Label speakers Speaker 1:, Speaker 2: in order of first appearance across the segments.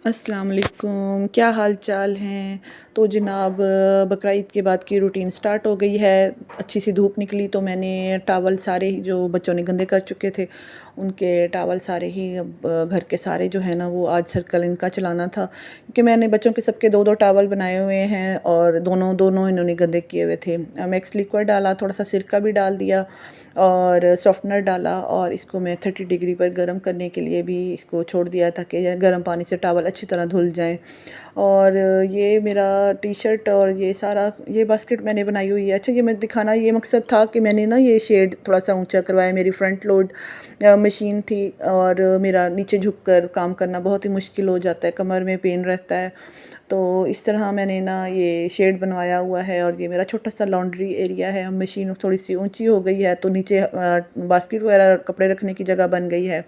Speaker 1: अस्सलाम वालेकुम, क्या हाल चाल हैं। तो जनाब बकरा ईद के बाद की रूटीन स्टार्ट हो गई है। अच्छी सी धूप निकली तो मैंने टावल सारे ही जो बच्चों ने गंदे कर चुके थे उनके टावल सारे ही अब घर के सारे जो है ना वो आज सर्कल इनका चलाना था, क्योंकि मैंने बच्चों के सबके दो दो टावल बनाए हुए हैं और दोनों दोनों इन्होंने गंदे किए हुए थे। मैक्स लिक्विड डाला, थोड़ा सा सिरका भी डाल दिया और सॉफ्टनर डाला और इसको मैं 30 डिग्री पर गर्म करने के लिए भी इसको छोड़ दिया ताकि गर्म पानी से टावल अच्छी तरह धुल जाएं। और ये मेरा टी शर्ट और ये सारा ये बास्केट मैंने बनाई हुई है। अच्छा, ये मैं दिखाना ये मकसद था कि मैंने ना ये शेड थोड़ा सा ऊंचा करवाया। मेरी फ्रंट लोड मशीन थी और मेरा नीचे झुक कर काम करना बहुत ही मुश्किल हो जाता है, कमर में पेन रहता है। तो इस तरह मैंने ना ये शेड बनवाया हुआ है और ये मेरा छोटा सा लॉन्ड्री एरिया है। मशीन थोड़ी सी ऊंची हो गई है तो नीचे बास्केट वगैरह कपड़े रखने की जगह बन गई है।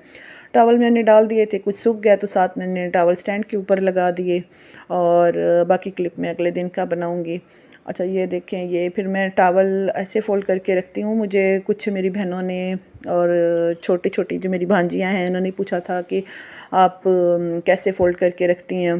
Speaker 1: टॉवल मैंने डाल दिए थे, कुछ सूख गया तो साथ मैंने टॉवल स्टैंड के ऊपर लगा दिए और बाकी क्लिप मैं अगले दिन का बनाऊंगी। अच्छा, ये देखें, ये फिर मैं टॉवल ऐसे फ़ोल्ड करके रखती हूँ। मुझे कुछ मेरी बहनों ने और छोटी छोटी जो मेरी भांजियाँ हैं उन्होंने पूछा था कि आप कैसे फ़ोल्ड करके रखती हैं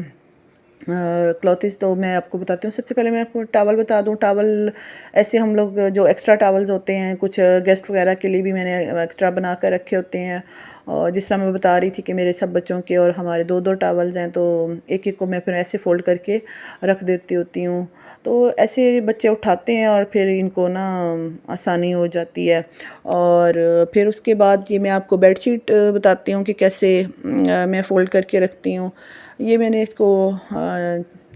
Speaker 1: क्लॉथ्स। तो मैं आपको बताती हूँ। सबसे पहले मैं आपको टावल बता दूँ। टावल ऐसे हम लोग जो एक्स्ट्रा टावल्स होते हैं, कुछ गेस्ट वगैरह के लिए भी मैंने एक्स्ट्रा बना कर रखे होते हैं। और जिस तरह मैं बता रही थी कि मेरे सब बच्चों के और हमारे दो दो टावल्स हैं तो एक एक को मैं फिर ऐसे फ़ोल्ड करके रख देती होती हूँ। तो ऐसे बच्चे उठाते हैं और फिर इनको ना आसानी हो जाती है। और फिर उसके बाद ये मैं आपको बेडशीट बताती हूँ कि कैसे मैं फ़ोल्ड करके रखती हूँ। ये मैंने इसको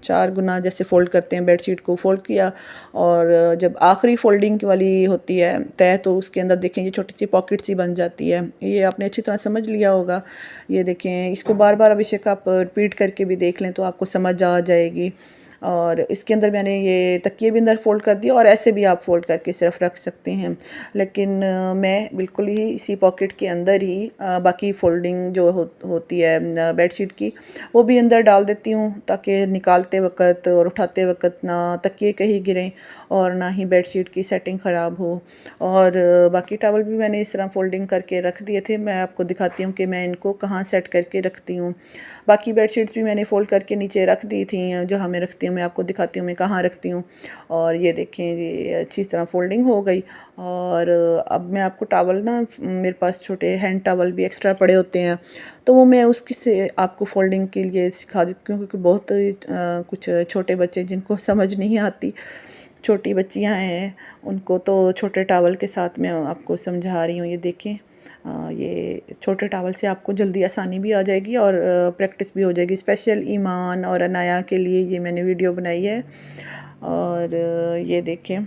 Speaker 1: 4 गुना जैसे फ़ोल्ड करते हैं बेडशीट को फ़ोल्ड किया। और जब आखिरी फ़ोल्डिंग वाली होती है तय तो उसके अंदर देखें ये छोटी सी पॉकेट सी बन जाती है। ये आपने अच्छी तरह समझ लिया होगा। ये देखें, इसको बार बार अभिषेक आप रिपीट करके भी देख लें तो आपको समझ आ जाएगी। और इसके अंदर मैंने ये तकिए भी अंदर फ़ोल्ड कर दिया और ऐसे भी आप फ़ोल्ड करके सिर्फ रख सकते हैं। लेकिन मैं बिल्कुल ही इसी पॉकेट के अंदर ही बाकी फ़ोल्डिंग जो होती है बेडशीट की वो भी अंदर डाल देती हूँ ताकि निकालते वक्त और उठाते वक्त ना तकिए कहीं गिरें और ना ही बेडशीट की सेटिंग ख़राब हो। और बाकी टॉवल भी मैंने इस तरह फ़ोल्डिंग करके रख दिए थे। मैं आपको दिखाती हूँ कि मैं इनको कहाँ सेट करके रखती हूँ। बाकी बेडशीट्स भी मैंने फ़ोल्ड करके नीचे रख दी थी जहाँ मैं रखती हूँ। मैं आपको दिखाती हूँ मैं कहाँ रखती हूँ। और ये देखें, ये अच्छी तरह फ़ोल्डिंग हो गई। और अब मैं आपको टॉवल ना मेरे पास छोटे हैंड टॉवल भी एक्स्ट्रा पड़े होते हैं तो वो मैं उसकी से आपको फ़ोल्डिंग के लिए सिखा देती हूँ, क्योंकि बहुत कुछ छोटे बच्चे जिनको समझ नहीं आती, छोटी बच्चियाँ हैं, उनको तो छोटे टॉवल के साथ मैं आपको समझा रही हूँ। ये देखें, ये छोटे टॉवल से आपको जल्दी आसानी भी आ जाएगी और प्रैक्टिस भी हो जाएगी। स्पेशल ईमान और अनाया के लिए ये मैंने वीडियो बनाई है। और ये देखें,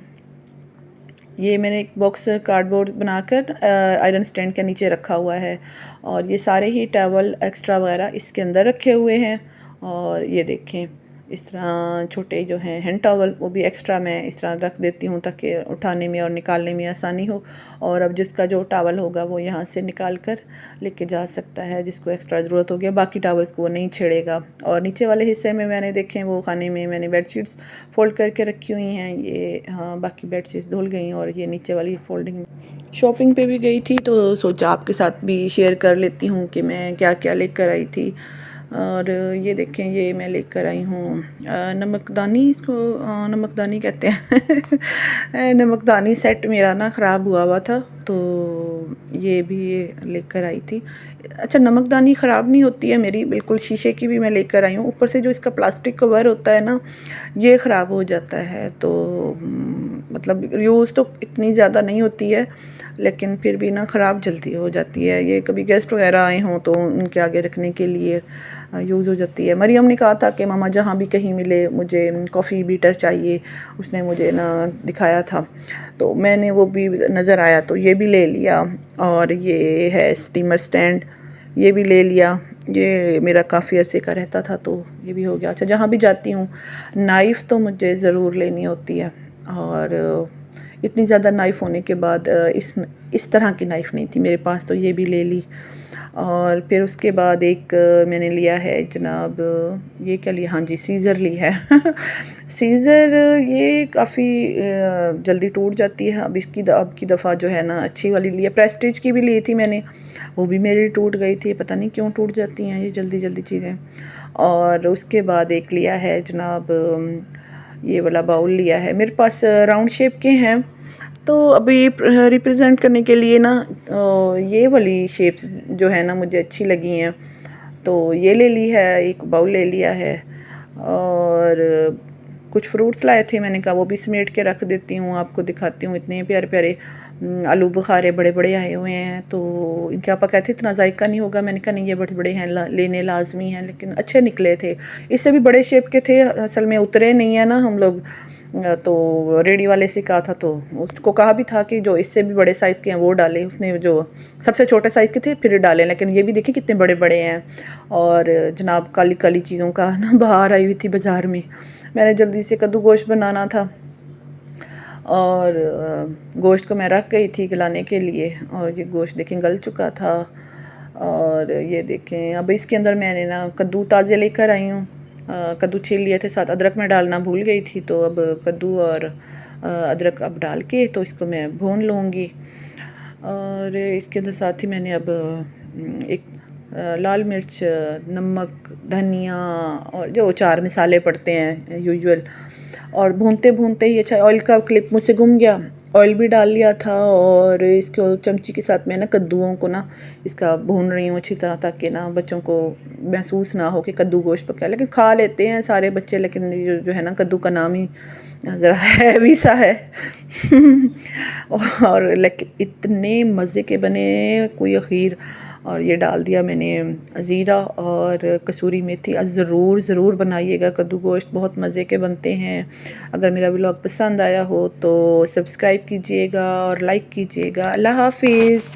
Speaker 1: ये मैंने एक बॉक्स कार्डबोर्ड बनाकर आयरन स्टैंड के नीचे रखा हुआ है और ये सारे ही टॉवल एक्स्ट्रा वगैरह इसके अंदर रखे हुए हैं। और ये देखें, इस तरह छोटे जो हैं हैंड टॉवल वो भी एक्स्ट्रा मैं इस तरह रख देती हूँ ताकि उठाने में और निकालने में आसानी हो। और अब जिसका जो टॉवल होगा वो यहाँ से निकाल कर लेके जा सकता है, जिसको एक्स्ट्रा ज़रूरत होगी। बाकी टॉवल्स को वो नहीं छेड़ेगा। और नीचे वाले हिस्से में मैंने देखें वो खाने में मैंने बेडशीट्स फ़ोल्ड करके रखी हुई हैं। ये हाँ, बाकी बेडशीट्स धुल गई और ये नीचे वाली फ़ोल्डिंग। शॉपिंग पे भी गई थी तो सोचा आपके साथ भी शेयर कर लेती हूँ कि मैं क्या क्या लेकर आई थी। और ये देखें, ये मैं लेकर आई हूँ नमकदानी, इसको नमकदानी कहते हैं नमकदानी सेट मेरा ना ख़राब हुआ था तो ये भी लेकर आई थी। अच्छा, नमकदानी ख़राब नहीं होती है मेरी, बिल्कुल शीशे की भी मैं लेकर आई हूँ। ऊपर से जो इसका प्लास्टिक कवर होता है ना ये ख़राब हो जाता है। तो मतलब यूज़ तो इतनी ज़्यादा नहीं होती है लेकिन फिर भी ना ख़राब जल्दी हो जाती है। ये कभी गेस्ट वगैरह आए हों तो उनके आगे रखने के लिए यूज़ हो जाती है। मरियम ने कहा था कि मामा जहाँ भी कहीं मिले मुझे कॉफ़ी बीटर चाहिए, उसने मुझे ना दिखाया था तो मैंने वो भी नज़र आया तो ये भी ले लिया। और ये है स्टीमर स्टैंड, ये भी ले लिया। ये मेरा काफ़ी अरसे का रहता था तो ये भी हो गया। अच्छा, जहाँ भी जाती हूँ नाइफ़ तो मुझे ज़रूर लेनी होती है। और इतनी ज़्यादा नाइफ़ होने के बाद इस तरह की नाइफ़ नहीं थी मेरे पास तो ये भी ले ली। और फिर उसके बाद एक मैंने लिया है जनाब, ये क्या लिया, हाँ जी, सीज़र ली है सीज़र ये काफ़ी जल्दी टूट जाती है। अब की दफ़ा जो है ना अच्छी वाली ली है। प्रेस्टीज की भी ली थी मैंने, वो भी मेरी टूट गई थी। पता नहीं क्यों टूट जाती हैं ये जल्दी जल्दी चीज़ें। और उसके बाद एक लिया है जनाब, ये वाला बाउल लिया है। मेरे पास राउंड शेप के हैं, तो अभी रिप्रेजेंट करने के लिए ना ये वाली शेप्स जो है ना मुझे अच्छी लगी हैं, तो ये ले ली है, एक बाउल ले लिया है। और कुछ फ्रूट्स लाए थे, मैंने कहा वो भी समेट के रख देती हूँ, आपको दिखाती हूँ। इतने प्यारे प्यारे आलू बुखारे बड़े बड़े आए हुए हैं, तो इनके आपा कहते इतना जायका नहीं होगा, मैंने कहा नहीं ये बड़े बड़े हैं, लेने लाजमी हैं, लेकिन अच्छे निकले थे। इससे भी बड़े शेप के थे, असल में उतरे नहीं है ना हम लोग, तो रेडी वाले से कहा था, तो उसको कहा भी था कि जो इससे भी बड़े साइज़ के हैं वो डाले। उसने जो सबसे छोटे साइज़ के थे फिर डाले, लेकिन ये भी देखें कितने बड़े बड़े हैं। और जनाब काली काली चीज़ों का ना बाहर आई हुई थी बाज़ार में, मैंने जल्दी से कद्दू गोश्त बनाना था और गोश्त को मैं रख गई थी गलाने के लिए, और ये गोश्त देखें गल चुका था। और ये देखें अब इसके अंदर मैंने ना कद्दू ताज़े लेकर आई हूँ, कद्दू छील लिए थे, साथ अदरक में डालना भूल गई थी, तो अब कद्दू और अदरक अब डाल के तो इसको मैं भून लूँगी। और इसके अंदर साथ ही मैंने अब एक लाल मिर्च, नमक, धनिया और जो 4 मसाले पड़ते हैं यूजुअल, और भूनते भूनते ही अच्छा ऑयल का क्लिप मुझसे गुम गया, ऑयल भी डाल लिया था। और इसको चमची के साथ मैं ना कद्दूओं को ना इसका भून रही हूँ अच्छी तरह, ताकि ना बच्चों को महसूस ना हो कि कद्दू गोश्त पका। लेकिन खा लेते हैं सारे बच्चे, लेकिन जो है ना कद्दू का नाम ही ज़रा हैवी सा है और लेकिन इतने मज़े के बने, कोई अखीर। और ये डाल दिया मैंने ज़ीरा और कसूरी मेथी। ज़रूर ज़रूर बनाइएगा, कद्दू गोश्त बहुत मज़े के बनते हैं। अगर मेरा व्लॉग पसंद आया हो तो सब्सक्राइब कीजिएगा और लाइक कीजिएगा। अल्लाह हाफिज़।